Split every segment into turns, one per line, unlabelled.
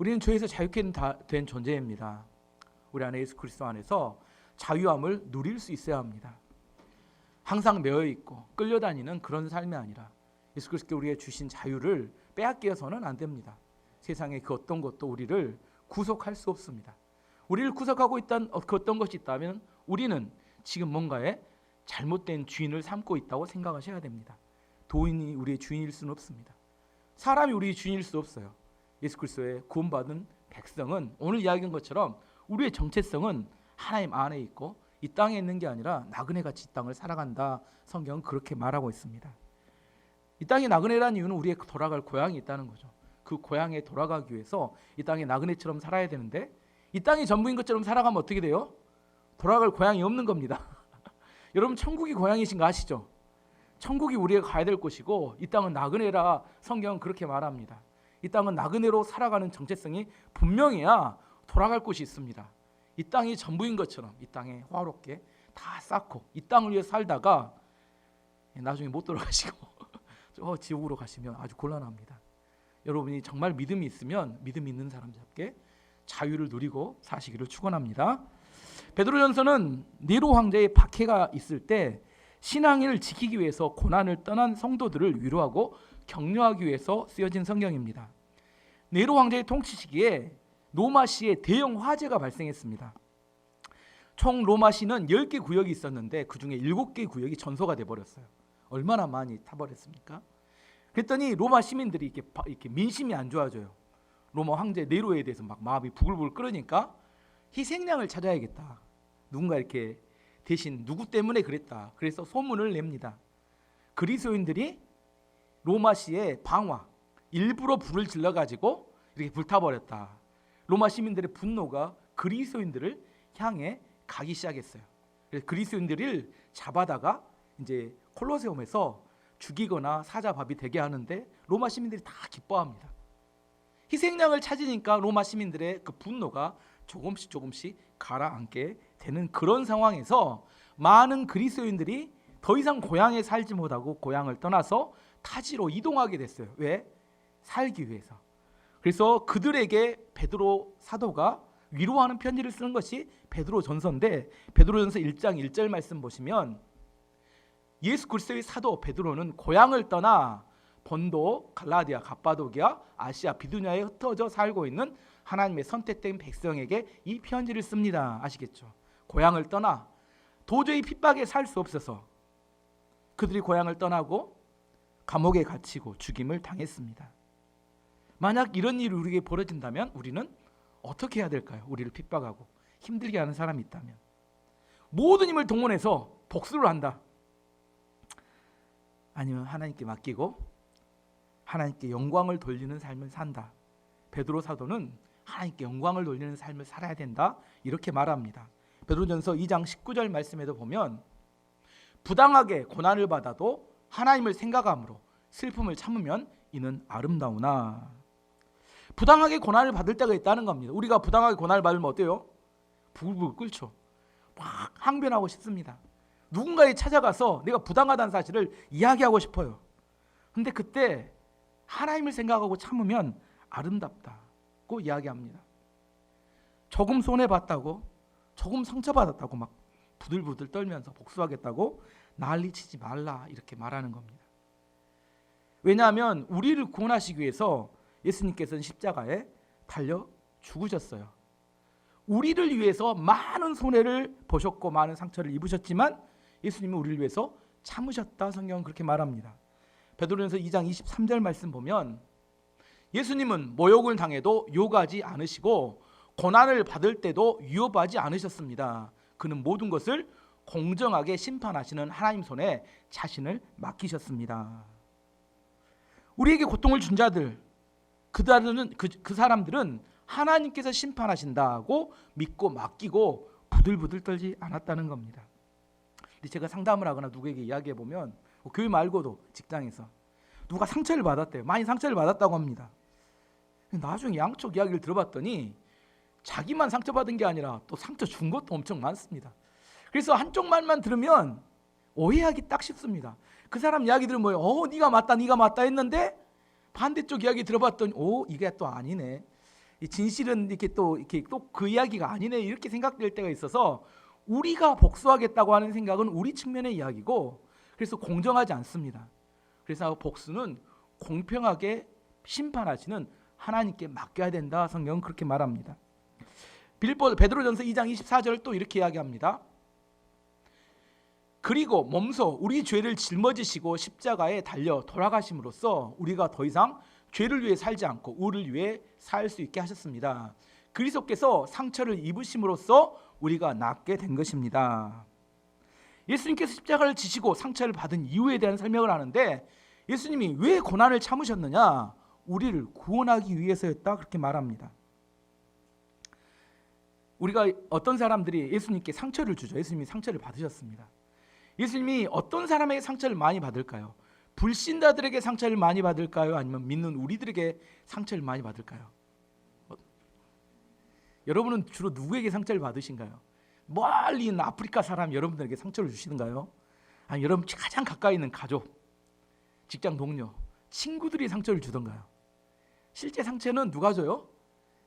우리는 죄에서 자유케 된 존재입니다. 우리 안에 예수 그리스도 안에서 자유함을 누릴 수 있어야 합니다. 항상 매여 있고 끌려다니는 그런 삶이 아니라 예수 그리스도께 우리에게 주신 자유를 빼앗겨서는 안 됩니다. 세상의 그 어떤 것도 우리를 구속할 수 없습니다. 우리를 구속하고 있던 그 어떤 것이 있다면 우리는 지금 뭔가에 잘못된 주인을 삼고 있다고 생각하셔야 됩니다. 도인이 우리의 주인일 수는 없습니다. 사람이 우리의 주인일 수 없어요. 예수 그리스도의 구원받은 백성은 오늘 이야기한 것처럼 우리의 정체성은 하나님 안에 있고 이 땅에 있는 게 아니라 나그네같이 이 땅을 살아간다. 성경은 그렇게 말하고 있습니다. 이 땅에 나그네라는 이유는 우리의 돌아갈 고향이 있다는 거죠. 그 고향에 돌아가기 위해서 이 땅에 나그네처럼 살아야 되는데 이 땅이 전부인 것처럼 살아가면 어떻게 돼요? 돌아갈 고향이 없는 겁니다. 여러분 천국이 고향이신 거 아시죠? 천국이 우리가 가야 될 곳이고 이 땅은 나그네라 성경은 그렇게 말합니다. 이 땅은 나그네로 살아가는 정체성이 분명해야 돌아갈 곳이 있습니다. 이 땅이 전부인 것처럼 이 땅에 화롭게 다 쌓고 이 땅을 위해 살다가 나중에 못 돌아가시고 저 지옥으로 가시면 아주 곤란합니다. 여러분이 정말 믿음이 있으면 믿음 있는 사람답게 자유를 누리고 사시기를 축원합니다. 베드로전서는 네로 황제의 박해가 있을 때 신앙을 지키기 위해서 고난을 떠난 성도들을 위로하고 격려하기 위해서 쓰여진 성경입니다. 네로 황제의 통치 시기에 로마시에 대형 화재가 발생했습니다. 총 로마시는 10개 구역이 있었는데 그중에 7개 구역이 전소가 돼버렸어요. 얼마나 많이 타버렸습니까? 그랬더니 로마 시민들이 이렇게 민심이 안 좋아져요. 로마 황제 네로에 대해서 막 마음이 부글부글 끓으니까 희생양을 찾아야겠다. 누군가 이렇게 대신 누구 때문에 그랬다. 그래서 소문을 냅니다. 그리스도인들이 로마시의 방화 일부러 불을 질러가지고 이렇게 불타버렸다. 로마 시민들의 분노가 그리스도인들을 향해 가기 시작했어요. 그래서 그리스도인들을 잡아다가 이제 콜로세움에서 죽이거나 사자밥이 되게 하는데 로마 시민들이 다 기뻐합니다. 희생양을 찾으니까 로마 시민들의 그 분노가 조금씩 가라앉게 되는 그런 상황에서 많은 그리스도인들이 더 이상 고향에 살지 못하고 고향을 떠나서 타지로 이동하게 됐어요. 왜? 살기 위해서. 그래서 그들에게 베드로 사도가 위로하는 편지를 쓰는 것이 베드로전서인데 베드로전서 1장 1절 말씀 보시면 예수 그리스도의 사도 베드로는 고향을 떠나 본도, 갈라디아, 갑바도기아, 아시아, 비두냐에 흩어져 살고 있는 하나님의 선택된 백성에게 이 편지를 씁니다. 아시겠죠? 고향을 떠나 도저히 핍박에 살 수 없어서 그들이 고향을 떠나고 감옥에 갇히고 죽임을 당했습니다. 만약 이런 일이 우리에게 벌어진다면 우리는 어떻게 해야 될까요? 우리를 핍박하고 힘들게 하는 사람이 있다면 모든 힘을 동원해서 복수를 한다. 아니면 하나님께 맡기고 하나님께 영광을 돌리는 삶을 산다. 베드로 사도는 하나님께 영광을 돌리는 삶을 살아야 된다. 이렇게 말합니다. 베드로전서 2장 19절 말씀에도 보면 부당하게 고난을 받아도 하나님을 생각함으로 슬픔을 참으면 이는 아름다우나. 부당하게 고난을 받을 때가 있다는 겁니다. 우리가 부당하게 고난을 받으면 어때요? 부글부글 끓죠. 막 항변하고 싶습니다. 누군가에 찾아가서 내가 부당하다는 사실을 이야기하고 싶어요. 근데 그때 하나님을 생각하고 참으면 아름답다고 이야기합니다. 조금 손해봤다고 조금 상처받았다고 막 부들부들 떨면서 복수하겠다고 난리치지 말라 이렇게 말하는 겁니다. 왜냐하면 우리를 구원하시기 위해서 예수님께서는 십자가에 달려 죽으셨어요. 우리를 위해서 많은 손해를 보셨고 많은 상처를 입으셨지만 예수님은 우리를 위해서 참으셨다. 성경은 그렇게 말합니다. 베드로전서 2장 23절 말씀 보면 예수님은 모욕을 당해도 욕하지 않으시고 고난을 받을 때도 위협하지 않으셨습니다. 그는 모든 것을 공정하게 심판하시는 하나님 손에 자신을 맡기셨습니다. 우리에게 고통을 준 자들, 그 사람들은 하나님께서 심판하신다고 믿고 맡기고 부들부들 떨지 않았다는 겁니다. 근데 제가 상담을 하거나 누구에게 이야기해 보면 교회 말고도 직장에서 누가 상처를 받았대요. 많이 상처를 받았다고 합니다. 나중에 양쪽 이야기를 들어봤더니 자기만 상처받은 게 아니라 또 상처 준 것도 엄청 많습니다. 그래서 한쪽 말만 들으면 오해하기 딱 쉽습니다. 그 사람 이야기 들으면 뭐예요? 네가 맞다 했는데 반대쪽 이야기 들어봤더니 이게 또 아니네. 이 진실은 이렇게 또 그 이야기가 아니네 이렇게 생각될 때가 있어서 우리가 복수하겠다고 하는 생각은 우리 측면의 이야기고 그래서 공정하지 않습니다. 그래서 복수는 공평하게 심판하시는 하나님께 맡겨야 된다. 성경은 그렇게 말합니다. 베드로전서 2장 24절 또 이렇게 이야기합니다. 그리고 몸소 우리 죄를 짊어지시고 십자가에 달려 돌아가심으로써 우리가 더 이상 죄를 위해 살지 않고 의를 위해 살 수 있게 하셨습니다. 그리스도께서 상처를 입으심으로써 우리가 낫게 된 것입니다. 예수님께서 십자가를 지시고 상처를 받은 이유에 대한 설명을 하는데 예수님이 왜 고난을 참으셨느냐? 우리를 구원하기 위해서였다 그렇게 말합니다. 우리가 어떤 사람들이 예수님께 상처를 주죠. 예수님이 상처를 받으셨습니다. 예수님이 어떤 사람에게 상처를 많이 받을까요? 불신자들에게 상처를 많이 받을까요? 아니면 믿는 우리들에게 상처를 많이 받을까요? 여러분은 주로 누구에게 상처를 받으신가요? 멀리 있는 아프리카 사람 여러분들에게 상처를 주시는가요? 아니면 여러분 가장 가까이 있는 가족, 직장 동료, 친구들이 상처를 주던가요? 실제 상처는 누가 줘요?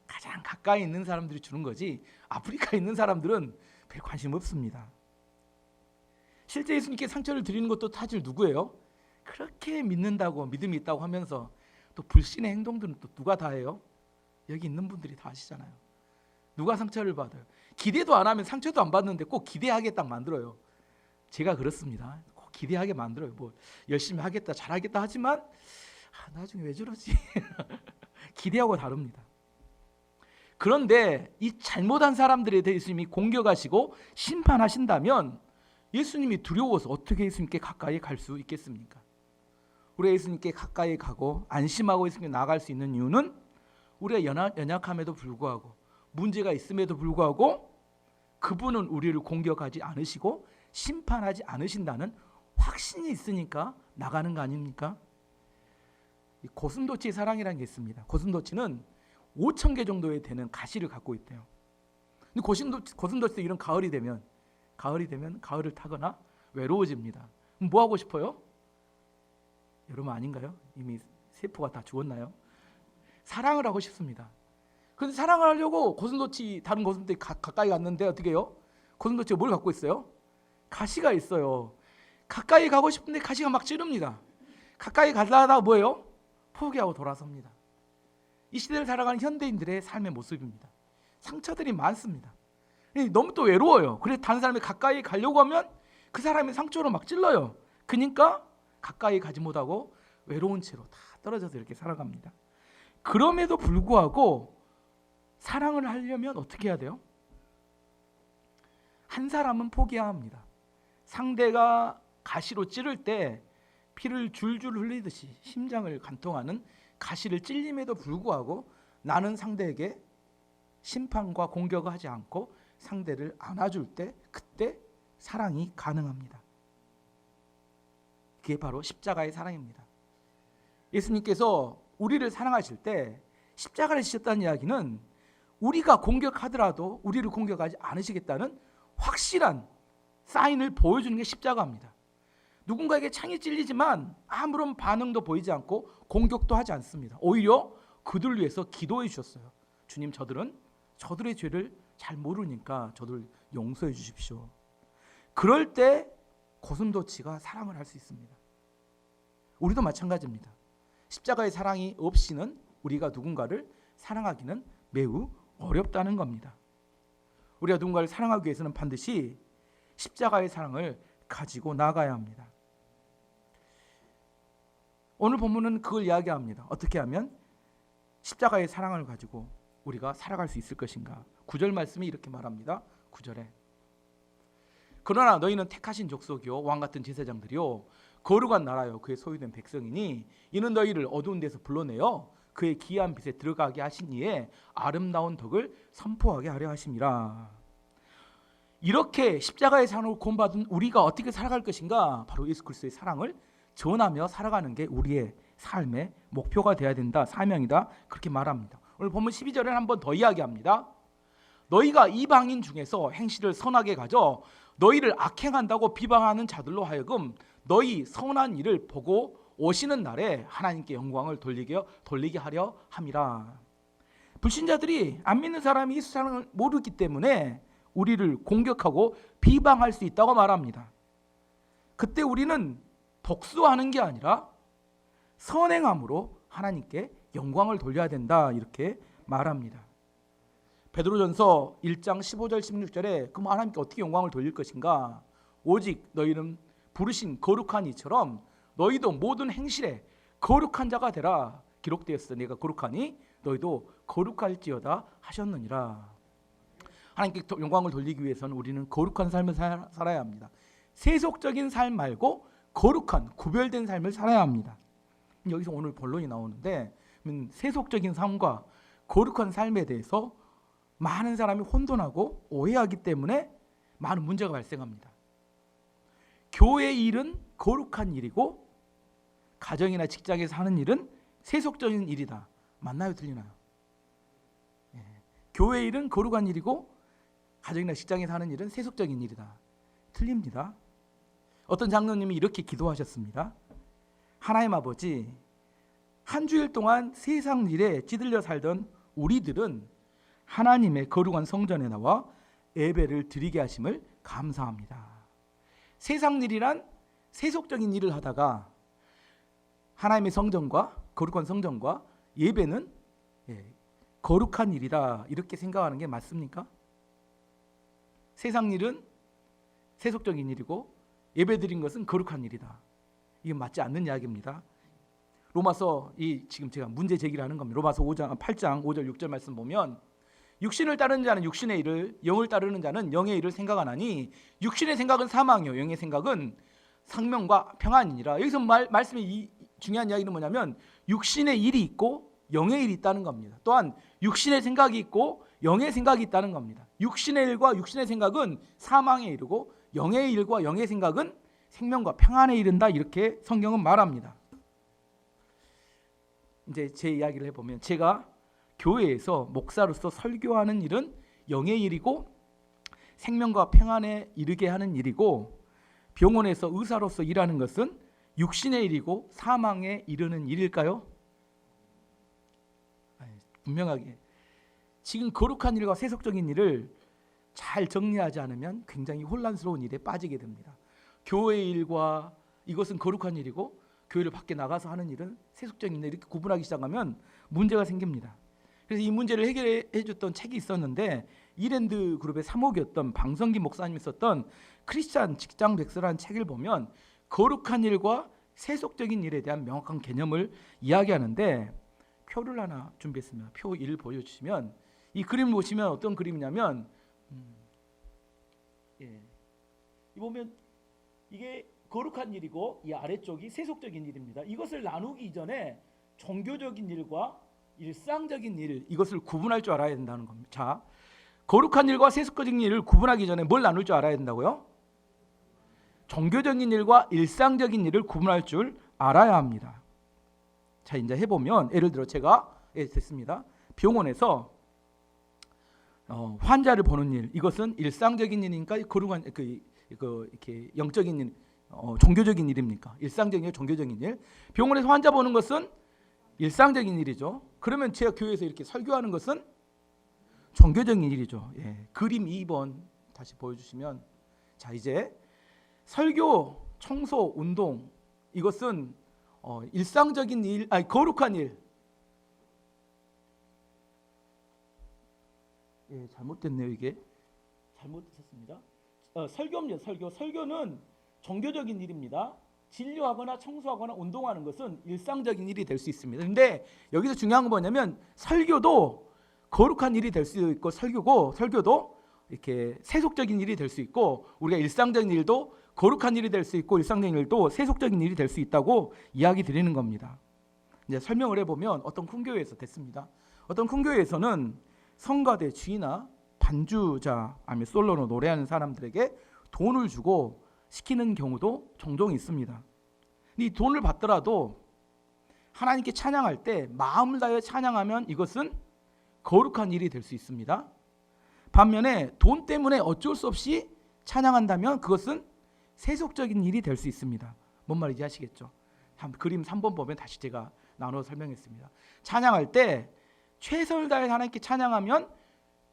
가장 가까이 있는 사람들이 주는 거지 아프리카에 있는 사람들은 별 관심 없습니다. 실제 예수님께 상처를 드리는 것도 사실 누구예요? 그렇게 믿는다고 믿음이 있다고 하면서 또 불신의 행동들은 또 누가 다 해요? 여기 있는 분들이 다 하시잖아요. 누가 상처를 받아요? 기대도 안 하면 상처도 안 받는데 꼭 기대하게 딱 만들어요. 제가 그렇습니다. 꼭 기대하게 만들어요. 뭐 열심히 하겠다 잘하겠다 하지만 나중에 왜 저러지? 기대하고 다릅니다. 그런데 이 잘못한 사람들에 대해 예수님이 공격하시고 심판하신다면 예수님이 두려워서 어떻게 예수님께 가까이 갈 수 있겠습니까? 우리가 예수님께 가까이 가고 안심하고 예수님께 나아갈 수 있는 이유는 우리가 연약함에도 불구하고 문제가 있음에도 불구하고 그분은 우리를 공격하지 않으시고 심판하지 않으신다는 확신이 있으니까 나가는 거 아닙니까? 고슴도치의 사랑이라는 게 있습니다. 고슴도치는 5,000개 정도에 되는 가시를 갖고 있대요. 근데 고슴도치도 이런 가을이 되면 가을을 타거나 외로워집니다. 뭐 하고 싶어요? 여러분 아닌가요? 이미 세포가 다 죽었나요? 사랑을 하고 싶습니다. 그런데 사랑을 하려고 다른 고슴도치 가까이 갔는데 어떻게 해요? 고슴도치가 뭘 갖고 있어요? 가시가 있어요. 가까이 가고 싶은데 가시가 막 찌릅니다. 가까이 가다가 뭐예요? 포기하고 돌아섭니다. 이 시대를 살아가는 현대인들의 삶의 모습입니다. 상처들이 많습니다. 너무 또 외로워요. 그래서 다른 사람이 가까이 가려고 하면 그 사람이 상처로 막 찔러요. 그러니까 가까이 가지 못하고 외로운 채로 다 떨어져서 이렇게 살아갑니다. 그럼에도 불구하고 사랑을 하려면 어떻게 해야 돼요? 한 사람은 포기해야 합니다. 상대가 가시로 찌를 때 피를 줄줄 흘리듯이 심장을 관통하는 가시를 찔림에도 불구하고 나는 상대에게 심판과 공격을 하지 않고 상대를 안아줄 때 그때 사랑이 가능합니다. 그게 바로 십자가의 사랑입니다. 예수님께서 우리를 사랑하실 때 십자가를 지셨다는 이야기는 우리가 공격하더라도 우리를 공격하지 않으시겠다는 확실한 사인을 보여주는 게 십자가입니다. 누군가에게 창이 찔리지만 아무런 반응도 보이지 않고 공격도 하지 않습니다. 오히려 그들 위해서 기도해 주셨어요. 주님, 저들의 죄를 잘 모르니까 저들 용서해 주십시오. 그럴 때 고슴도치가 사랑을 할 수 있습니다. 우리도 마찬가지입니다. 십자가의 사랑이 없이는 우리가 누군가를 사랑하기는 매우 어렵다는 겁니다. 우리가 누군가를 사랑하기 위해서는 반드시 십자가의 사랑을 가지고 나가야 합니다. 오늘 본문은 그걸 이야기합니다. 어떻게 하면 십자가의 사랑을 가지고 우리가 살아갈 수 있을 것인가. 9절 말씀이 이렇게 말합니다. 9절에 그러나 너희는 택하신 족속이요 왕같은 제사장들이요 거룩한 나라요 그의 소유된 백성이니 이는 너희를 어두운 데서 불러내어 그의 기이한 빛에 들어가게 하신 이에 아름다운 덕을 선포하게 하려 하심이라. 이렇게 십자가의 사랑을 구원받은 우리가 어떻게 살아갈 것인가? 바로 예수 그리스도의 사랑을 전하며 살아가는 게 우리의 삶의 목표가 되어야 된다. 사명이다. 그렇게 말합니다. 오늘 본문 12절에 한 번 더 이야기합니다. 너희가 이방인 중에서 행실을 선하게 가져 너희를 악행한다고 비방하는 자들로 하여금 너희 선한 일을 보고 오시는 날에 하나님께 영광을 돌리게 하려 함이라. 불신자들이 안 믿는 사람이 예수 사랑을 모르기 때문에 우리를 공격하고 비방할 수 있다고 말합니다. 그때 우리는 복수하는 게 아니라 선행함으로 하나님께 영광을 돌려야 된다, 이렇게 말합니다. 베드로전서 1장 15절 16절에 그럼 하나님께 어떻게 영광을 돌릴 것인가? 오직 너희는 부르신 거룩한 이처럼 너희도 모든 행실에 거룩한 자가 되라. 기록되었어. 내가 거룩하니 너희도 거룩할지어다 하셨느니라. 하나님께 영광을 돌리기 위해서는 우리는 거룩한 삶을 살아야 합니다. 세속적인 삶 말고 거룩한 구별된 삶을 살아야 합니다. 여기서 오늘 본론이 나오는데, 세속적인 삶과 거룩한 삶에 대해서 많은 사람이 혼돈하고 오해하기 때문에 많은 문제가 발생합니다. 교회 일은 거룩한 일이고 가정이나 직장에서 하는 일은 세속적인 일이다. 맞나요? 틀리나요? 교회 일은 거룩한 일이고 가정이나 직장에서 하는 일은 세속적인 일이다. 틀립니다. 어떤 장로님이 이렇게 기도하셨습니다. 하나님 아버지, 한 주일 동안 세상 일에 찌들려 살던 우리들은 하나님의 거룩한 성전에 나와 예배를 드리게 하심을 감사합니다. 세상 일이란 세속적인 일을 하다가 하나님의 성전과 거룩한 성전과 예배는 거룩한 일이다, 이렇게 생각하는 게 맞습니까? 세상 일은 세속적인 일이고 예배 드린 것은 거룩한 일이다. 이게 맞지 않는 이야기입니다. 로마서, 지금 제가 문제 제기를 하는 겁니다. 로마서 8장 5절 6절 말씀 보면 육신을 따르는 자는 육신의 일을, 영을 따르는 자는 영의 일을 생각하나니 육신의 생각은 사망이요 영의 생각은 생명과 평안이니라. 여기서 말씀이 중요한 이야기는 뭐냐면 육신의 일이 있고 영의 일이 있다는 겁니다. 또한 육신의 생각이 있고 영의 생각이 있다는 겁니다. 육신의 일과 육신의 생각은 사망에 이르고 영의 일과 영의 생각은 생명과 평안에 이른다, 이렇게 성경은 말합니다. 이제 제 이야기를 해보면, 제가 교회에서 목사로서 설교하는 일은 영의 일이고 생명과 평안에 이르게 하는 일이고, 병원에서 의사로서 일하는 것은 육신의 일이고 사망에 이르는 일일까요? 분명하게 지금 거룩한 일과 세속적인 일을 잘 정리하지 않으면 굉장히 혼란스러운 일에 빠지게 됩니다. 교회의 일과 이것은 거룩한 일이고 교회를 밖에 나가서 하는 일은 세속적인 일, 이렇게 구분하기 시작하면 문제가 생깁니다. 그래서 이 문제를 해결해 줬던 책이 있었는데, 이랜드 그룹의 사목이었던 방성기 목사님이 썼던 크리스찬 직장 백서라는 책을 보면 거룩한 일과 세속적인 일에 대한 명확한 개념을 이야기하는데, 표를 하나 준비했습니다. 표 1 보여주시면, 이 그림을 보시면 어떤 그림이냐면, 이 보면 이게 거룩한 일이고 이 아래쪽이 세속적인 일입니다. 이것을 나누기 이전에 종교적인 일과 일상적인 일, 이것을 구분할 줄 알아야 된다는 겁니다. 자, 거룩한 일과 세속적인 일을 구분하기 전에 뭘 나눌 줄 알아야 된다고요? 종교적인 일과 일상적인 일을 구분할 줄 알아야 합니다. 자, 이제 해보면, 예를 들어 제가 됐습니다. 병원에서 환자를 보는 일, 이것은 일상적인 일이니까 거룩한 이렇게 영적인 일, 종교적인 일입니까? 일상적인 일, 종교적인 일. 병원에서 환자 보는 것은 일상적인 일이죠. 그러면 제가 교회에서 이렇게 설교하는 것은 종교적인 일이죠. 그림 2번 다시 보여주시면, 자, 이제 설교, 청소, 운동, 이것은 일상적인 일, 거룩한 일. 잘못됐네요. 이게 잘못했습니다. 설교입니다. 설교는 종교적인 일입니다. 진료하거나 청소하거나 운동하는 것은 일상적인 일이 될 수 있습니다. 그런데 여기서 중요한 건 뭐냐면, 설교도 거룩한 일이 될 수 있고, 설교도 이렇게 세속적인 일이 될 수 있고, 우리가 일상적인 일도 거룩한 일이 될 수 있고, 일상적인 일도 세속적인 일이 될 수 있다고 이야기 드리는 겁니다. 이제 설명을 해보면, 어떤 큰 교회에서 됐습니다. 어떤 큰 교회에서는 성가대 주이나 반주자 아니면 솔로로 노래하는 사람들에게 돈을 주고 시키는 경우도 종종 있습니다. 이 돈을 받더라도 하나님께 찬양할 때 마음을 다해 찬양하면 이것은 거룩한 일이 될 수 있습니다. 반면에 돈 때문에 어쩔 수 없이 찬양한다면 그것은 세속적인 일이 될 수 있습니다. 뭔 말인지 아시겠죠? 그림 3번 보면 다시 제가 나눠 설명했습니다. 찬양할 때 최선을 다해 하나님께 찬양하면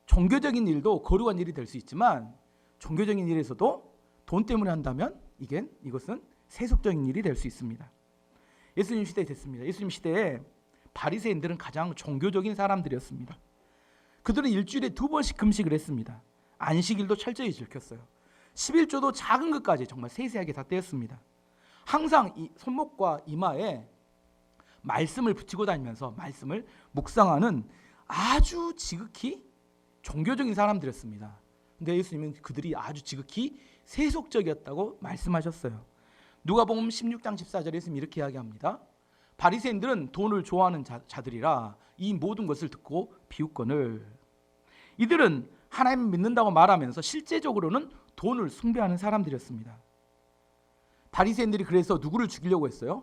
종교적인 일도 거룩한 일이 될 수 있지만 종교적인 일에서도 돈 때문에 한다면 이것은 세속적인 일이 될 수 있습니다. 예수님 시대에 됐습니다. 예수님 시대에 바리새인들은 가장 종교적인 사람들이었습니다. 그들은 일주일에 2번씩 금식을 했습니다. 안식일도 철저히 지켰어요. 11조도 작은 것까지 정말 세세하게 다 떼었습니다. 항상 이 손목과 이마에 말씀을 붙이고 다니면서 말씀을 묵상하는 아주 지극히 종교적인 사람들이었습니다. 근데 예수님은 그들이 아주 지극히 세속적이었다고 말씀하셨어요. 누가복음 16장 14절에 예수님이 이렇게 이야기합니다. 바리새인들은 돈을 좋아하는 자들이라 이 모든 것을 듣고 비웃거늘. 이들은 하나님을 믿는다고 말하면서 실제적으로는 돈을 숭배하는 사람들이었습니다. 바리새인들이 그래서 누구를 죽이려고 했어요?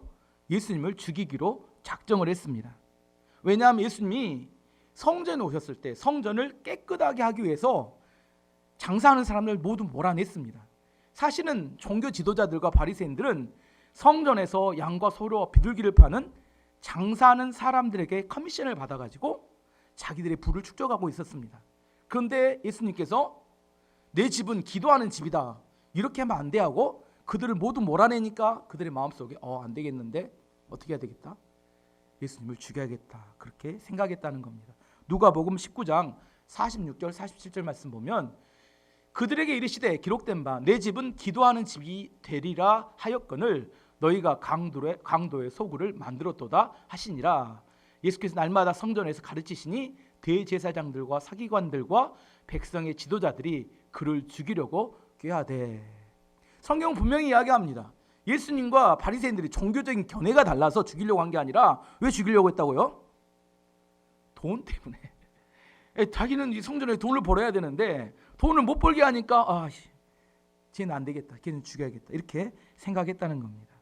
예수님을 죽이기로 작정을 했습니다. 왜냐하면 예수님이 성전에 오셨을 때 성전을 깨끗하게 하기 위해서 장사하는 사람들 모두 몰아냈습니다. 사실은 종교 지도자들과 바리새인들은 성전에서 양과 소와 비둘기를 파는 장사하는 사람들에게 커미션을 받아가지고 자기들의 부를 축적하고 있었습니다. 그런데 예수님께서 내 집은 기도하는 집이다 이렇게 하면 안 돼 하고 그들을 모두 몰아내니까 그들의 마음속에 안 되겠는데 어떻게 해야 되겠다? 예수님을 죽여야겠다 그렇게 생각했다는 겁니다. 누가복음 19장 46절 47절 말씀 보면 그들에게 이르시되 기록된 바 내 집은 기도하는 집이 되리라 하였거늘 너희가 강도의 소굴을 만들었도다 하시니라. 예수께서 날마다 성전에서 가르치시니 대제사장들과 서기관들과 백성의 지도자들이 그를 죽이려고 꾀하되. 성경은 분명히 이야기합니다. 예수님과 바리새인들이 종교적인 견해가 달라서 죽이려고 한 게 아니라 왜 죽이려고 했다고요? 돈 때문에. 자기는 이 성전에 돈을 벌어야 되는데 돈을 못 벌게 하니까 쟤는 안 되겠다. 걔는 죽여야겠다. 이렇게 생각했다는 겁니다.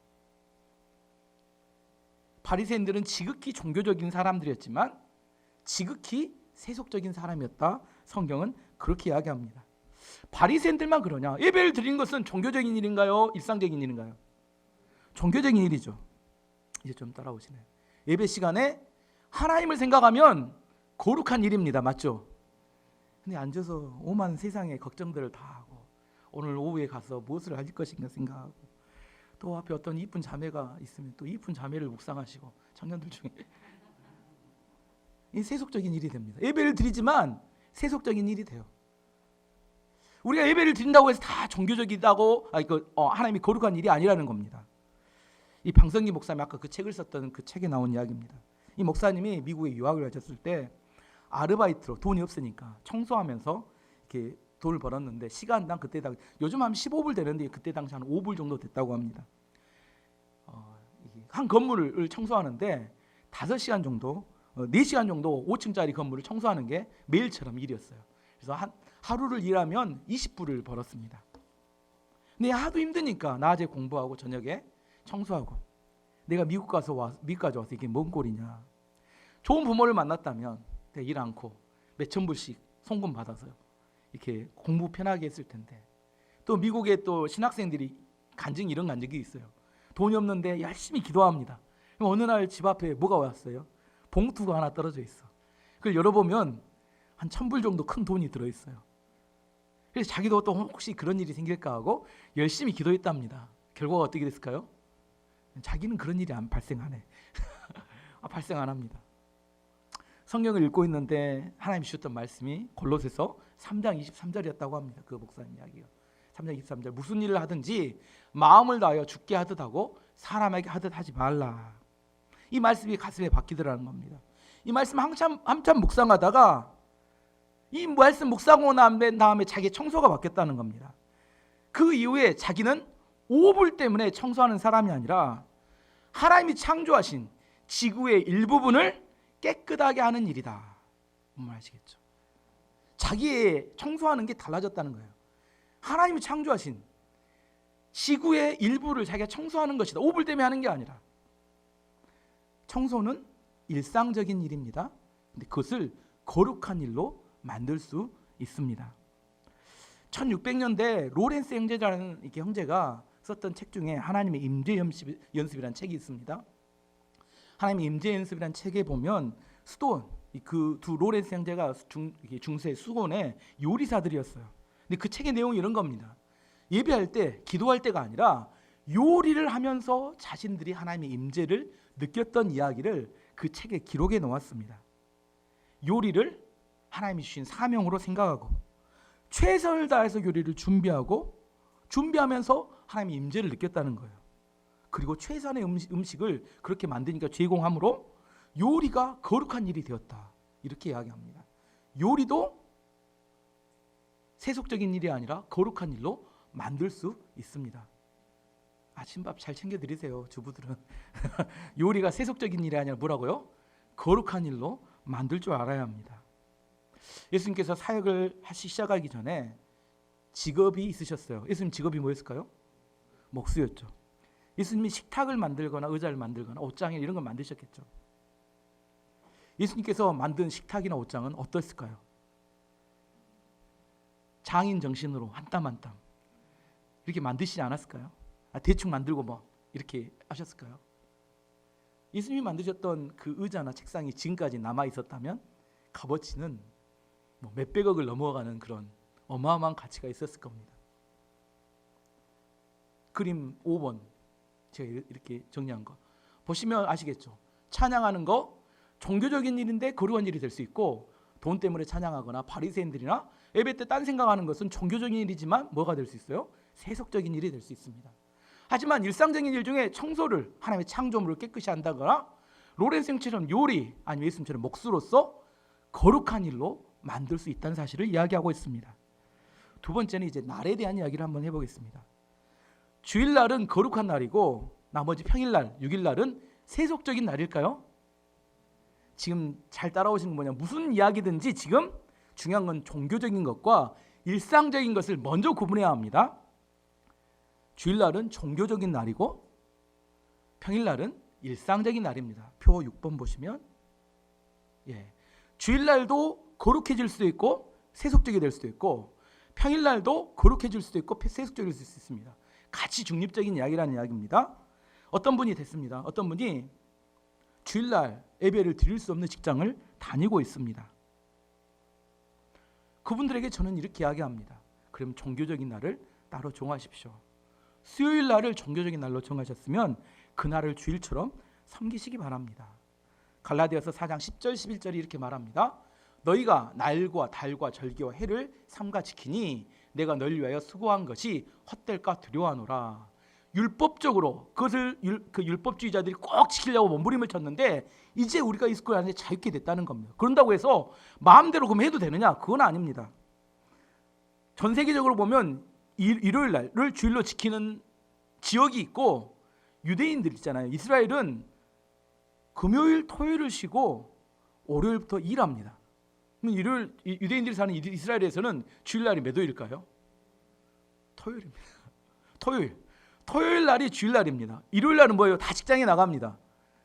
바리새인들은 지극히 종교적인 사람들이었지만 지극히 세속적인 사람이었다. 성경은 그렇게 이야기합니다. 바리새인들만 그러냐? 예배를 드리는 것은 종교적인 일인가요? 일상적인 일인가요? 종교적인 일이죠. 이제 좀 따라오시네요. 예배 시간에 하나님을 생각하면 거룩한 일입니다. 맞죠? 근데 앉아서 오만 세상의 걱정들을 다 하고 오늘 오후에 가서 무엇을 할 것인가 생각하고 또 앞에 어떤 이쁜 자매가 있으면 또 이쁜 자매를 묵상하시고 청년들 중에 이 세속적인 일이 됩니다. 예배를 드리지만 세속적인 일이 돼요. 우리가 예배를 드린다고 해서 다 종교적이다고 하나님이 거룩한 일이 아니라는 겁니다. 이 방성기 목사님이 아까 그 책을 썼던 그 책에 나온 이야기입니다. 이 목사님이 미국에 유학을 가셨을 때 아르바이트로 돈이 없으니까 청소하면서 이렇게 돈을 벌었는데 시간당 그때 당 요즘 하면 15불 되는데 그때 당시 한 5불 정도 됐다고 합니다. 한 건물을 청소하는데 5시간 정도 4시간 정도 5층짜리 건물을 청소하는 게 매일처럼 일이었어요. 그래서 하루를 일하면 20불을 벌었습니다. 근데 하도 힘드니까 낮에 공부하고 저녁에 청소하고 내가 미국까지 와서 이게 뭔 꼴이냐. 좋은 부모를 만났다면 일 않고 몇천 불씩 송금 받아서요. 이렇게 공부 편하게 했을 텐데 또 미국에 또 신학생들이 이런 간증이 있어요. 돈이 없는데 열심히 기도합니다. 그럼 어느 날 집 앞에 뭐가 왔어요? 봉투가 하나 떨어져 있어. 그걸 열어보면 한 1,000불 정도 큰 돈이 들어있어요. 그래서 자기도 또 혹시 그런 일이 생길까 하고 열심히 기도했답니다. 결과가 어떻게 됐을까요? 자기는 그런 일이 발생하네. 발생 안 합니다. 성경을 읽고 있는데 하나님 주셨던 말씀이 골로새서 3장 23절이었다고 합니다. 그 목사님 이야기가 3장 23절 무슨 일을 하든지 마음을 다하여 죽게 하듯 하고 사람에게 하듯 하지 말라. 이 말씀이 가슴에 박히더라는 겁니다. 이 말씀 한참 묵상하다가 이 말씀 묵상하고 난 다음에 자기의 청소가 바뀌었다는 겁니다. 그 이후에 자기는 오불 때문에 청소하는 사람이 아니라 하나님이 창조하신 지구의 일부분을 깨끗하게 하는 일이다. 뭔 아시겠죠? 자기의 청소하는 게 달라졌다는 거예요. 하나님이 창조하신 지구의 일부를 자기가 청소하는 것이다. 오불 때문에 하는 게 아니라. 청소는 일상적인 일입니다. 근데 그것을 거룩한 일로 만들 수 있습니다. 1600년대 로렌스 형제라는 이렇게 형제가 썼던 책 중에 하나님의 임재 연습이라는 책이 있습니다. 하나님의 임재 연습이라는 책에 보면 스톤, 그 두 로렌스 형제가 중세 수곤의 요리사들이었어요. 근데 그 책의 내용이 이런 겁니다. 예배할 때, 기도할 때가 아니라 요리를 하면서 자신들이 하나님의 임재를 느꼈던 이야기를 그 책에 기록해 놓았습니다. 요리를 하나님이 주신 사명으로 생각하고 최선을 다해서 요리를 준비하면서 하나님의 임재를 느꼈다는 거예요. 그리고 최선의 음식을 그렇게 만드니까 제공함으로 요리가 거룩한 일이 되었다. 이렇게 이야기합니다. 요리도 세속적인 일이 아니라 거룩한 일로 만들 수 있습니다. 아침밥 잘 챙겨 드리세요, 주부들은. 요리가 세속적인 일이 아니라 뭐라고요? 거룩한 일로 만들 줄 알아야 합니다. 예수님께서 사역을 시작하기 전에 직업이 있으셨어요. 예수님 직업이 뭐였을까요? 목수였죠. 예수님이 식탁을 만들거나 의자를 만들거나 옷장에 이런 걸 만드셨겠죠. 예수님께서 만든 식탁이나 옷장은 어땠을까요? 장인 정신으로 한 땀 한 땀 이렇게 만드시지 않았을까요? 대충 만들고 뭐 이렇게 하셨을까요? 예수님이 만드셨던 그 의자나 책상이 지금까지 남아 있었다면 값어치는 뭐 몇백억을 넘어가는 그런 어마어마한 가치가 있었을 겁니다. 그림 5번 제가 이렇게 정리한 거 보시면 아시겠죠? 찬양하는 거 종교적인 일인데 거룩한 일이 될 수 있고, 돈 때문에 찬양하거나 바리새인들이나 예배 때 딴 생각하는 것은 종교적인 일이지만 뭐가 될 수 있어요? 세속적인 일이 될 수 있습니다. 하지만 일상적인 일 중에 청소를 하나님의 창조물을 깨끗이 한다거나 로렌스 형처럼 요리 아니면 예수님처럼 목수로서 거룩한 일로 만들 수 있다는 사실을 이야기하고 있습니다. 두 번째는 이제 날에 대한 이야기를 한번 해보겠습니다. 주일날은 거룩한 날이고 나머지 평일날, 6일날은 세속적인 날일까요? 지금 잘 따라오시는 거 뭐냐, 무슨 이야기든지 지금 중요한 건 종교적인 것과 일상적인 것을 먼저 구분해야 합니다. 주일날은 종교적인 날이고 평일날은 일상적인 날입니다. 표 6번 보시면 주일날도 거룩해질 수도 있고 세속적이 될 수도 있고 평일날도 거룩해질 수도 있고 세속적일 수 있습니다. 같이 중립적인 이야기라는 이야기입니다. 어떤 분이 됐습니다. 어떤 분이 주일날 예배를 드릴 수 없는 직장을 다니고 있습니다. 그분들에게 저는 이렇게 이야기합니다. 그럼 종교적인 날을 따로 정하십시오. 수요일 날을 종교적인 날로 정하셨으면 그날을 주일처럼 섬기시기 바랍니다. 갈라디아서 4장 10절 11절이 이렇게 말합니다. 너희가 날과 달과 절기와 해를 삼가 지키니 내가 너희를 위하여 수고한 것이 헛될까 두려워하노라. 율법적으로 그것을 그 율법주의자들이 꼭 지키려고 몸부림을 쳤는데 이제 우리가 이 스쿨 안에 자유케 됐다는 겁니다. 그런다고 해서 마음대로 그럼 해도 되느냐? 그건 아닙니다. 전 세계적으로 보면 일요일 날을 주일로 지키는 지역이 있고, 유대인들 있잖아요. 이스라엘은 금요일, 토요일을 쉬고 월요일부터 일합니다. 그럼 유대인들이 사는 이스라엘에서는 주일날이 몇 요일일까요? 토요일입니다. 토요일 날이 주일날입니다. 일요일 날은 뭐예요? 다 직장에 나갑니다.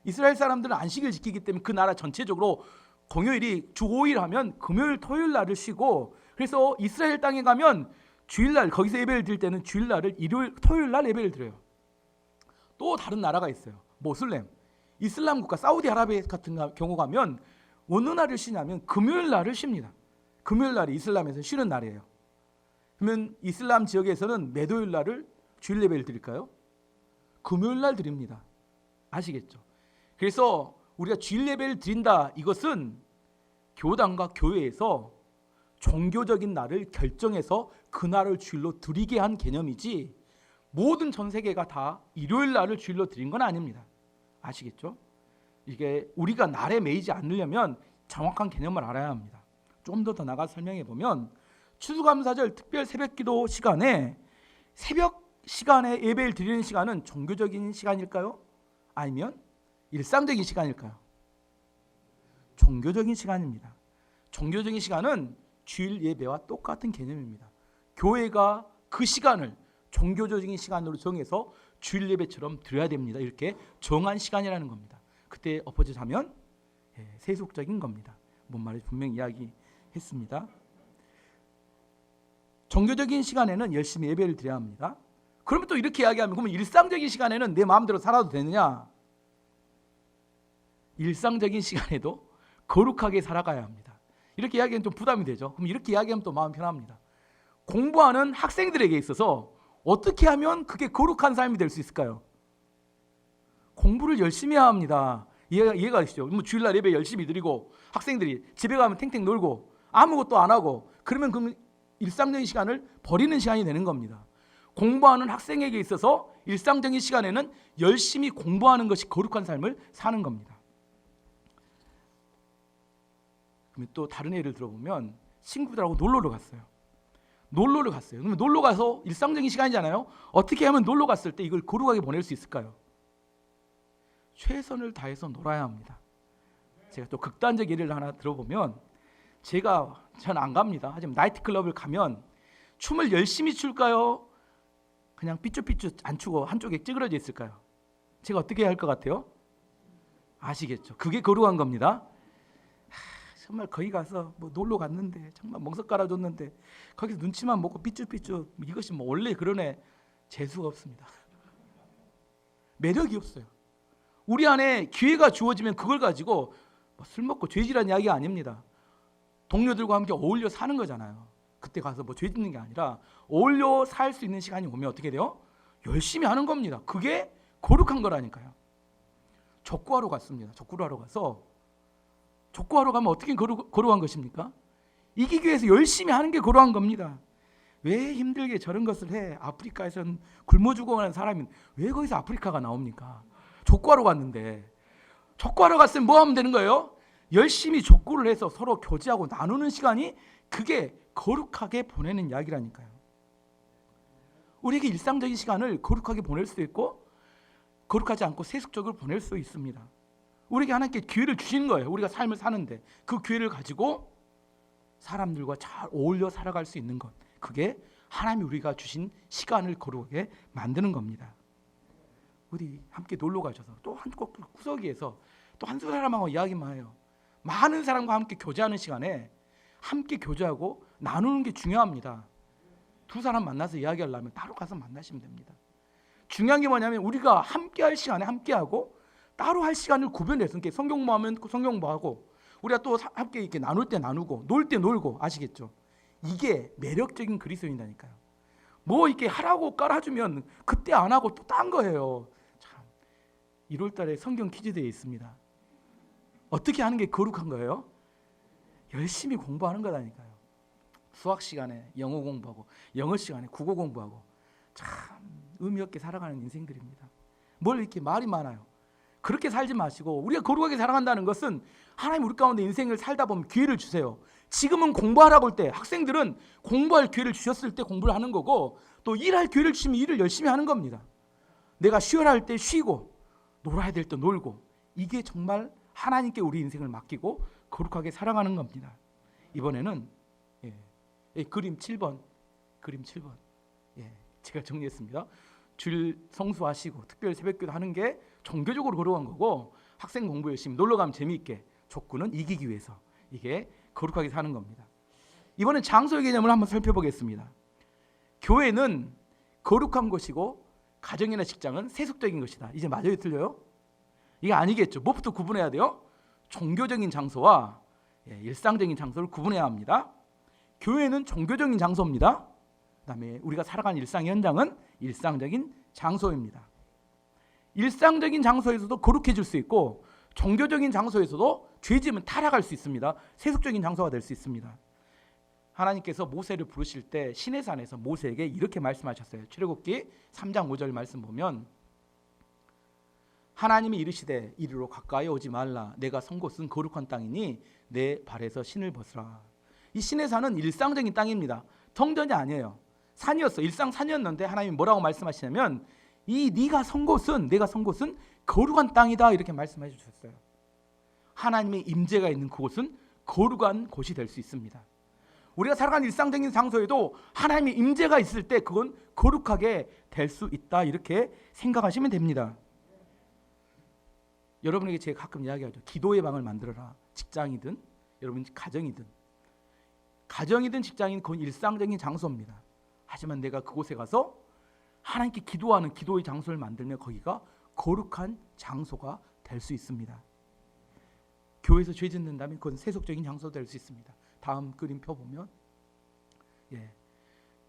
이스라엘 사람들은 안식일 지키기 때문에 그 나라 전체적으로 공휴일이 주 5일 하면 금요일, 토요일 날을 쉬고, 그래서 이스라엘 땅에 가면 주일날 거기서 예배를 드릴 때는 주일날을 토요일 날 예배를 드려요. 또 다른 나라가 있어요. 모슬렘, 이슬람 국가 사우디아라비아 같은 경우 가면 어느 날을 쉬냐면 금요일 날을 쉽니다. 금요일 날이 이슬람에서 쉬는 날이에요. 그러면 이슬람 지역에서는 몇 요일 날을 주일 예배를 드릴까요? 금요일 날 드립니다. 아시겠죠? 그래서 우리가 주일 예배를 드린다, 이것은 교단과 교회에서 종교적인 날을 결정해서 그 날을 주일로 드리게 한 개념이지 모든 전 세계가 다 일요일 날을 주일로 드린 건 아닙니다. 아시겠죠? 이게 우리가 날에 매이지 않으려면 정확한 개념을 알아야 합니다. 좀 더 나가서 설명해 보면 추수감사절 특별 새벽기도 시간에 새벽 시간에 예배를 드리는 시간은 종교적인 시간일까요? 아니면 일상적인 시간일까요? 종교적인 시간입니다. 종교적인 시간은 주일 예배와 똑같은 개념입니다. 교회가 그 시간을 종교적인 시간으로 정해서 주일 예배처럼 드려야 됩니다. 이렇게 정한 시간이라는 겁니다. 그때 엎어져자면 세속적인 겁니다. 뭔 말인지 분명히 이야기했습니다. 종교적인 시간에는 열심히 예배를 드려야 합니다. 그러면 또 이렇게 이야기하면, 그러면 일상적인 시간에는 내 마음대로 살아도 되느냐? 일상적인 시간에도 거룩하게 살아가야 합니다. 이렇게 이야기하면 좀 부담이 되죠. 그럼 이렇게 이야기하면 또 마음 편합니다. 공부하는 학생들에게 있어서 어떻게 하면 그게 거룩한 삶이 될 수 있을까요? 공부를 열심히 해야 합니다. 이해가 되시죠? 뭐 주일날 예배 열심히 드리고 학생들이 집에 가면 탱탱 놀고 아무것도 안 하고 그러면 그 일상적인 시간을 버리는 시간이 되는 겁니다. 공부하는 학생에게 있어서 일상적인 시간에는 열심히 공부하는 것이 거룩한 삶을 사는 겁니다. 그러면 또 다른 예를 들어보면 친구들하고 놀러를 갔어요. 그러면 놀러 가서 일상적인 시간이잖아요. 어떻게 하면 놀러 갔을 때 이걸 거룩하게 보낼 수 있을까요? 최선을 다해서 놀아야 합니다. 제가 또 극단적 예를 하나 들어보면 저는 안 갑니다. 하지만 나이트클럽을 가면 춤을 열심히 출까요? 그냥 삐쭈삐쭈 안 추고 한쪽에 찌그러져 있을까요? 제가 어떻게 해야 할 것 같아요? 아시겠죠? 그게 거룩한 겁니다. 정말 거기 가서 뭐 놀러 갔는데 정말 멍석 깔아줬는데 거기서 눈치만 먹고 삐쭈삐쭈 이것이 뭐 원래 그런 애 재수가 없습니다. 매력이 없어요. 우리 안에 기회가 주어지면 그걸 가지고 술 먹고 죄질한 이야기가 아닙니다. 동료들과 함께 어울려 사는 거잖아요. 그때 가서 뭐 죄 짓는 게 아니라 어울려 살 수 있는 시간이 오면 어떻게 돼요? 열심히 하는 겁니다. 그게 거룩한 거라니까요. 족구하러 갔습니다. 족구를 하러 가서 족구하러 가면 어떻게 거룩한 것입니까? 이기기 위해서 열심히 하는 게 거룩한 겁니다. 왜 힘들게 저런 것을 해? 아프리카에서는 굶어 죽어가는 사람이 왜 거기서 아프리카가 나옵니까? 족구하러 갔는데 족구하러 갔으면 뭐 하면 되는 거예요? 열심히 족구를 해서 서로 교제하고 나누는 시간이 그게 거룩하게 보내는 이야기라니까요. 우리에게 일상적인 시간을 거룩하게 보낼 수 있고 거룩하지 않고 세속적으로 보낼 수 있습니다. 우리에게 하나님께 기회를 주시는 거예요. 우리가 삶을 사는데 그 기회를 가지고 사람들과 잘 어울려 살아갈 수 있는 것, 그게 하나님이 우리가 주신 시간을 거룩하게 만드는 겁니다. 우리 함께 놀러 가셔서 또 한 구석에서 또 한두 사람하고 이야기만 해요. 많은 사람과 함께 교제하는 시간에 함께 교제하고 나누는 게 중요합니다. 두 사람 만나서 이야기하려면 따로 가서 만나시면 됩니다. 중요한 게 뭐냐면 우리가 함께 할 시간에 함께하고 따로 할 시간을 구별해서 성경 공부하면 성경 공부하고 우리가 또 함께 이렇게 나눌 때 나누고 놀 때 놀고 아시겠죠? 이게 매력적인 그리스도인이라니까요. 뭐 이렇게 하라고 깔아주면 그때 안 하고 또 딴 거예요. 참 1월 달에 성경 퀴즈대회 있습니다. 어떻게 하는 게 거룩한 거예요? 열심히 공부하는 거라니까요. 수학 시간에 영어 공부하고 영어 시간에 국어 공부하고 참 의미 없게 살아가는 인생들입니다. 뭘 이렇게 말이 많아요. 그렇게 살지 마시고 우리가 거룩하게 살아간다는 것은 하나님 우리 가운데 인생을 살다 보면 기회를 주세요. 지금은 공부하라고 할 때 학생들은 공부할 기회를 주셨을 때 공부를 하는 거고 또 일할 기회를 주시면 일을 열심히 하는 겁니다. 내가 쉬어야 할 때 쉬고 놀아야 될 때 놀고 이게 정말 하나님께 우리 인생을 맡기고 거룩하게 살아가는 겁니다. 이번에는 그림 7번 제가 정리했습니다. 주일 성수하시고 특별 새벽기도 하는 게 종교적으로 거룩한 거고 학생 공부 열심히 놀러 가면 재미있게 족구는 이기기 위해서 이게 거룩하게 사는 겁니다. 이번엔 장소의 개념을 한번 살펴보겠습니다. 교회는 거룩한 것이고 가정이나 직장은 세속적인 것이다. 이제 맞아요, 틀려요? 이게 아니겠죠. 뭐부터 구분해야 돼요? 종교적인 장소와 일상적인 장소를 구분해야 합니다. 교회는 종교적인 장소입니다. 그다음에 우리가 살아가는 일상의 현장은 일상적인 장소입니다. 일상적인 장소에서도 거룩해질 수 있고 종교적인 장소에서도 죄지으면 타락할 수 있습니다. 세속적인 장소가 될 수 있습니다. 하나님께서 모세를 부르실 때 시내산에서 모세에게 이렇게 말씀하셨어요. 출애굽기 3장 5절 말씀 보면 하나님이 이르시되 이리로 가까이 오지 말라. 내가 선 곳은 거룩한 땅이니 내 발에서 신을 벗으라. 이 시내산은 일상적인 땅입니다. 성전이 아니에요. 산이었어. 일상 산이었는데 하나님이 뭐라고 말씀하시냐면 내가 선 곳은 거룩한 땅이다 이렇게 말씀해 주셨어요. 하나님의 임재가 있는 그곳은 거룩한 곳이 될 수 있습니다. 우리가 살아가는 일상적인 장소에도 하나님의 임재가 있을 때 그건 거룩하게 될 수 있다 이렇게 생각하시면 됩니다. 여러분에게 제가 가끔 이야기하죠. 기도의 방을 만들어라. 직장이든 여러분 가정이든 직장이든 그건 일상적인 장소입니다. 하지만 내가 그곳에 가서 하나님께 기도하는 기도의 장소를 만들면 거기가 거룩한 장소가 될 수 있습니다. 교회에서 죄 짓는다면 그건 세속적인 장소가 될 수 있습니다. 다음 그림표 보면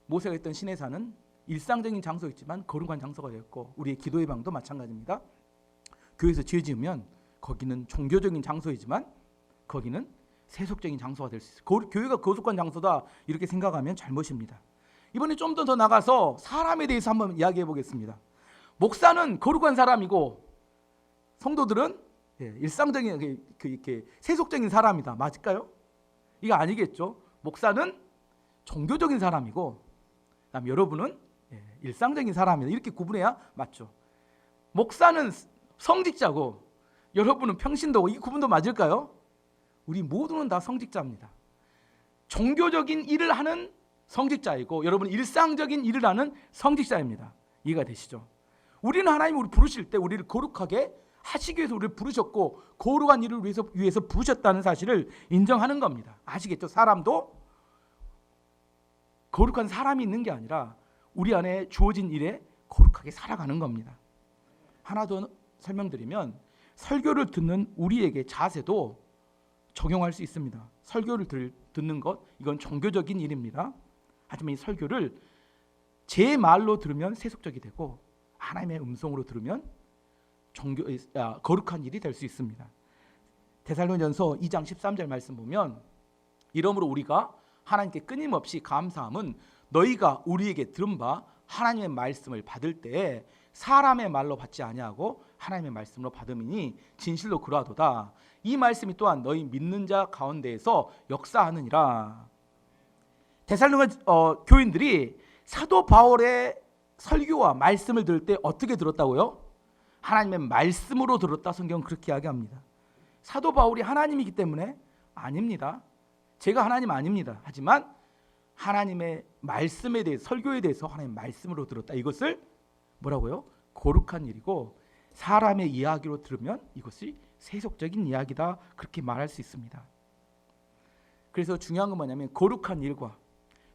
모세가 있던 시내산은 일상적인 장소였지만 거룩한 장소가 되었고 우리의 기도의 방도 마찬가지입니다. 교회에서 죄 지으면 거기는 종교적인 장소이지만 거기는 세속적인 장소가 될 수 있어요. 교회가 거룩한 장소다 이렇게 생각하면 잘못입니다. 이번에 좀 더 나가서 사람에 대해서 한번 이야기해 보겠습니다. 목사는 거룩한 사람이고 성도들은 일상적인 이렇게 세속적인 사람이다. 맞을까요? 이거 아니겠죠. 목사는 종교적인 사람이고 그다음 여러분은 일상적인 사람이다. 이렇게 구분해야 맞죠. 목사는 성직자고 여러분은 평신도고 이 구분도 맞을까요? 우리 모두는 다 성직자입니다. 종교적인 일을 하는 성직자이고 여러분은 일상적인 일을 하는 성직자입니다. 이해가 되시죠? 우리는 하나님이 우리 부르실 때 우리를 거룩하게 하시기 위해서 우리를 부르셨고 거룩한 일을 위해서 부르셨다는 사실을 인정하는 겁니다. 아시겠죠? 사람도 거룩한 사람이 있는 게 아니라 우리 안에 주어진 일에 거룩하게 살아가는 겁니다. 하나 더 설명드리면 설교를 듣는 우리에게 자세도 적용할 수 있습니다. 설교를 듣는 것 이건 종교적인 일입니다. 하지만 이 설교를 제 말로 들으면 세속적이 되고 하나님의 음성으로 들으면 거룩한 일이 될 수 있습니다. 데살로니가전서 2장 13절 말씀 보면 이러므로 우리가 하나님께 끊임없이 감사함은 너희가 우리에게 들은 바 하나님의 말씀을 받을 때에 사람의 말로 받지 아니하고 하나님의 말씀으로 받음이니 진실로 그러하도다. 이 말씀이 또한 너희 믿는 자 가운데에서 역사하느니라. 데살로니가 교인들이 사도 바울의 설교와 말씀을 들을 때 어떻게 들었다고요? 하나님의 말씀으로 들었다. 성경은 그렇게 이야기합니다. 사도 바울이 하나님이기 때문에 아닙니다. 제가 하나님 아닙니다. 하지만 하나님의 말씀에 대해서 설교에 대해서 하나님의 말씀으로 들었다. 이것을 뭐라고요? 거룩한 일이고 사람의 이야기로 들으면 이것이 세속적인 이야기다. 그렇게 말할 수 있습니다. 그래서 중요한 건 뭐냐면 거룩한 일과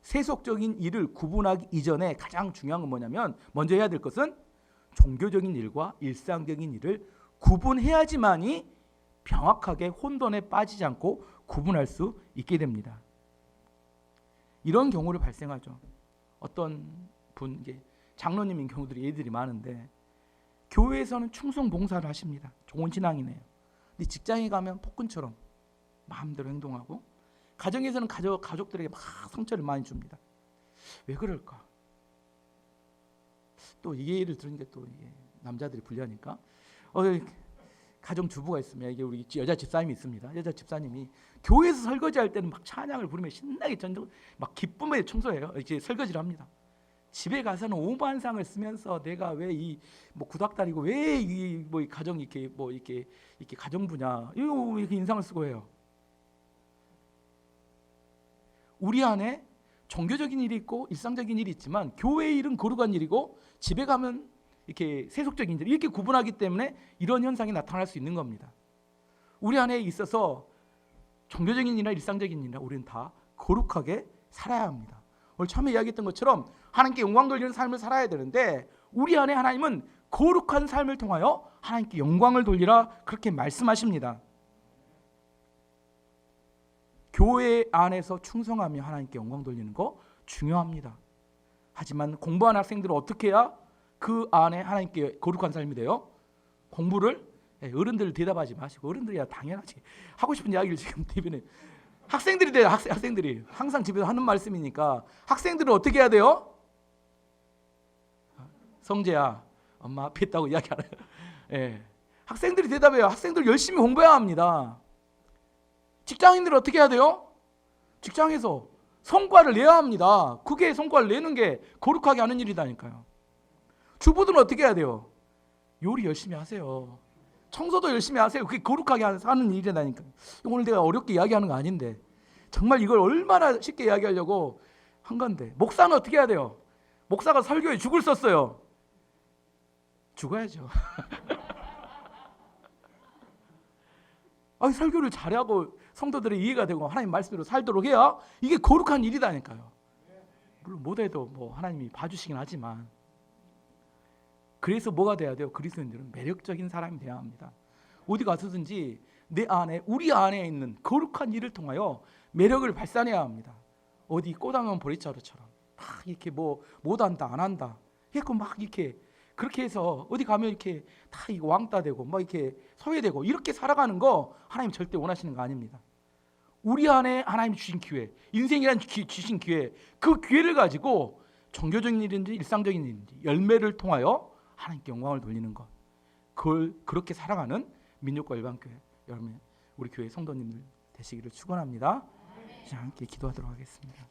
세속적인 일을 구분하기 이전에 가장 중요한 건 뭐냐면 먼저 해야 될 것은 종교적인 일과 일상적인 일을 구분해야지만이 명확하게 혼돈에 빠지지 않고 구분할 수 있게 됩니다. 이런 경우를 발생하죠. 어떤 분, 장로님인 경우들이 애들이 많은데 교회에서는 충성 봉사를 하십니다. 좋은 신앙이네요. 근데 직장에 가면 폭군처럼 마음대로 행동하고 가정에서는 가족들에게 막 상처를 많이 줍니다. 왜 그럴까? 또 이 예를 들으니까 또 이게 남자들이 불리하니까 가정 주부가 있으면 이게 우리 여자 집사님이 있습니다. 여자 집사님이 교회에서 설거지할 때는 막 찬양을 부르며 신나게 막 기쁨에 청소해요. 이렇게 설거지를 합니다. 집에 가서는 오만상을 쓰면서 내가 왜 이 구닥다리고 왜 이 가정 이렇게 가정부냐 이렇게 인상을 쓰고 해요. 우리 안에 종교적인 일이 있고 일상적인 일이 있지만 교회의 일은 거룩한 일이고 집에 가면 이렇게 세속적인 일 이렇게 구분하기 때문에 이런 현상이 나타날 수 있는 겁니다. 우리 안에 있어서 종교적인 일이나 일상적인 일이나 우리는 다 거룩하게 살아야 합니다. 오늘 처음에 이야기했던 것처럼 하나님께 영광 돌리는 삶을 살아야 되는데 우리 안에 하나님은 거룩한 삶을 통하여 하나님께 영광을 돌리라 그렇게 말씀하십니다. 교회 안에서 충성하며 하나님께 영광 돌리는 거 중요합니다. 하지만 공부하는 학생들은 어떻게 해야 그 안에 하나님께 거룩한 삶이 돼요? 공부를 어른들 대답하지 마시고 어른들이야 당연하지 하고 싶은 이야기를 지금 대변해. 학생들이 돼요. 학생들이 항상 집에서 하는 말씀이니까 학생들은 어떻게 해야 돼요? 성재야 엄마 앞에 있다고 이야기하래요. 학생들이 대답해요. 학생들 열심히 공부해야 합니다. 직장인들은 어떻게 해야 돼요? 직장에서 성과를 내야 합니다. 그게 성과를 내는 게 거룩하게 하는 일이다니까요. 주부들은 어떻게 해야 돼요? 요리 열심히 하세요. 청소도 열심히 하세요. 그게 거룩하게 하는 일이라니까. 오늘 내가 어렵게 이야기하는 거 아닌데 정말 이걸 얼마나 쉽게 이야기하려고 한 건데. 목사는 어떻게 해야 돼요? 목사가 설교에 죽을 썼어요. 죽어야죠. 설교를 잘하고 성도들의 이해가 되고 하나님 말씀대로 살도록 해야 이게 거룩한 일이다니까요. 물론 못해도 하나님이 봐주시긴 하지만 그래서 뭐가 돼야 돼요? 그리스도인들은 매력적인 사람이 돼야 합니다. 어디 가서든지 내 안에, 우리 안에 있는 거룩한 일을 통하여 매력을 발산해야 합니다. 어디 꼬당은 보리자루처럼 막 이렇게 뭐 못한다 안 한다 이렇게 막 이렇게 그렇게 해서 어디 가면 이렇게 다 이거 왕따 되고 막 이렇게 소외되고 이렇게 살아가는 거 하나님 절대 원하시는 거 아닙니다. 우리 안에 하나님 주신 기회, 인생이란 주신 기회, 그 기회를 가지고 종교적인 일인지 일상적인 일인지 열매를 통하여 하나님께 영광을 돌리는 것, 그걸 그렇게 살아가는 민족과 일반교회 여러분, 우리 교회 성도님들 되시기를 축원합니다. 자, 함께 기도하도록 하겠습니다.